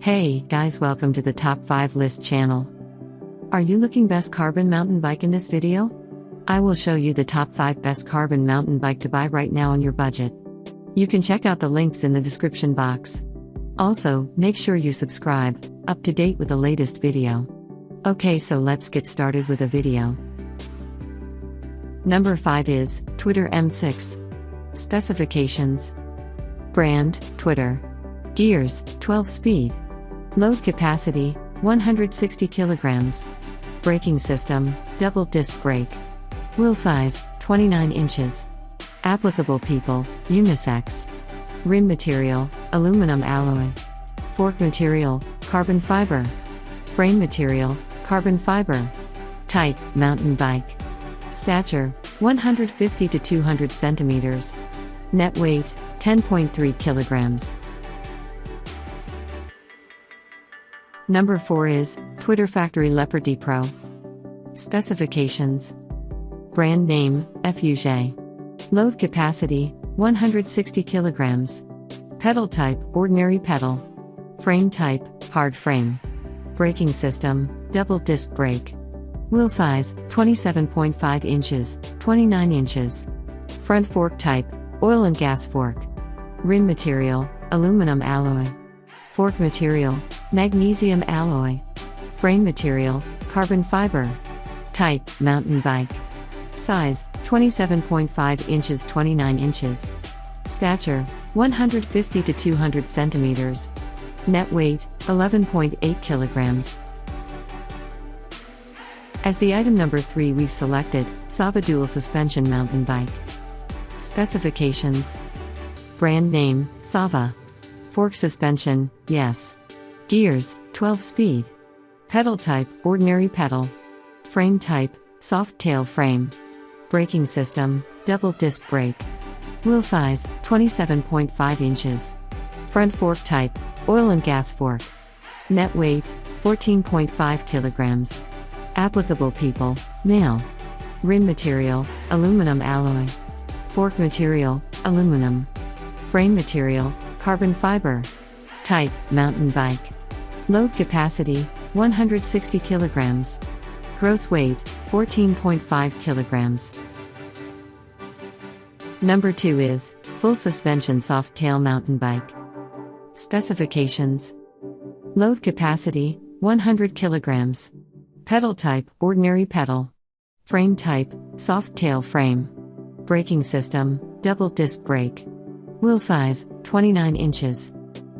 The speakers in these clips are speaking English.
Hey guys, welcome to the Top 5 List channel. Are you looking best carbon mountain bike in this video? I will show you the top 5 best carbon mountain bike to buy right now on your budget. You can check out the links in the description box. Also, make sure you subscribe, up to date with the latest video. Okay, so let's get started with the video. Number 5 is Deore M6. Specifications: brand, Deore. Gears, 12 speed. Load capacity, 160 kilograms. Braking system, double disc brake. Wheel size, 29 inches. Applicable people, unisex. Rim material, aluminum alloy. Fork material, carbon fiber. Frame material, carbon fiber. Type, mountain bike. Stature, 150 to 200 centimeters. Net weight, 10.3 kilograms. Number 4 is Deore Factory Leopard Pro. Specifications: brand name, Fuge. Load capacity, 160 kilograms. Pedal type, ordinary pedal. Frame type, hard frame. Braking system, double disc brake. Wheel size, 27.5 inches, 29 inches. Front fork type, oil and gas fork. Rim material, aluminum alloy. Fork material, magnesium alloy. Frame material, carbon fiber. Type, mountain bike. Size, 27.5 inches, 29 inches. Stature, 150 to 200 centimeters. Net weight, 11.8 kilograms. As the item number 3, we've selected Sava Dual Suspension Mountain Bike. Specifications: brand name, Sava. Fork suspension, yes. Gears, 12 speed. Pedal type, ordinary pedal. Frame type, soft tail frame. Braking system, double disc brake. Wheel size, 27.5 inches. Front fork type, oil and gas fork. Net weight, 14.5 kilograms. Applicable people, male. Rim material, aluminum alloy. Fork material, aluminum. Frame material, carbon fiber. Type, mountain bike. Load capacity, 160 kilograms. Gross weight, 14.5 kilograms. Number 2 is Full Suspension Soft Tail Mountain Bike. Specifications: load capacity, 100 kilograms. Pedal type, ordinary pedal. Frame type, soft tail frame. Braking system, double disc brake. Wheel size, 29 inches.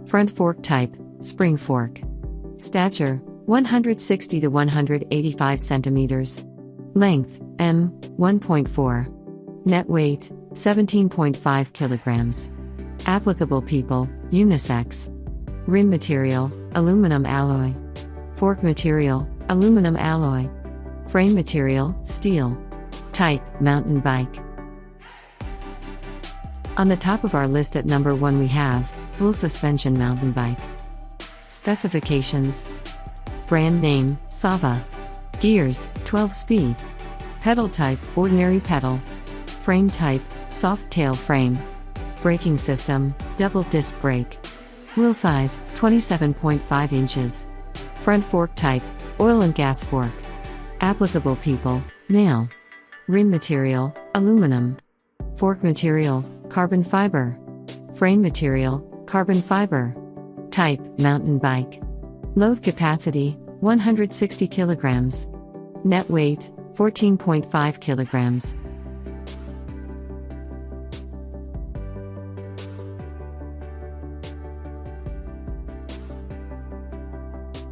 Front fork type, spring fork. Stature, 160 to 185 centimeters. Length, m, 1.4. Net weight, 17.5 kilograms. Applicable people, unisex. Rim material, aluminum alloy. Fork material, aluminum alloy. Frame material, steel. Type, mountain bike. On the top of our list at number 1 we have Full Suspension Mountain Bike. Specifications: brand name, Sava. Gears, 12 speed. Pedal type, ordinary pedal. Frame type, soft tail frame. Braking system, double disc brake. Wheel size, 27.5 inches. Front fork type, oil and gas fork. Applicable people, male. Rim material, aluminum. Fork material, carbon fiber. Frame material, carbon fiber. Type, mountain bike. Load capacity, 160 kilograms. Net weight, 14.5 kilograms.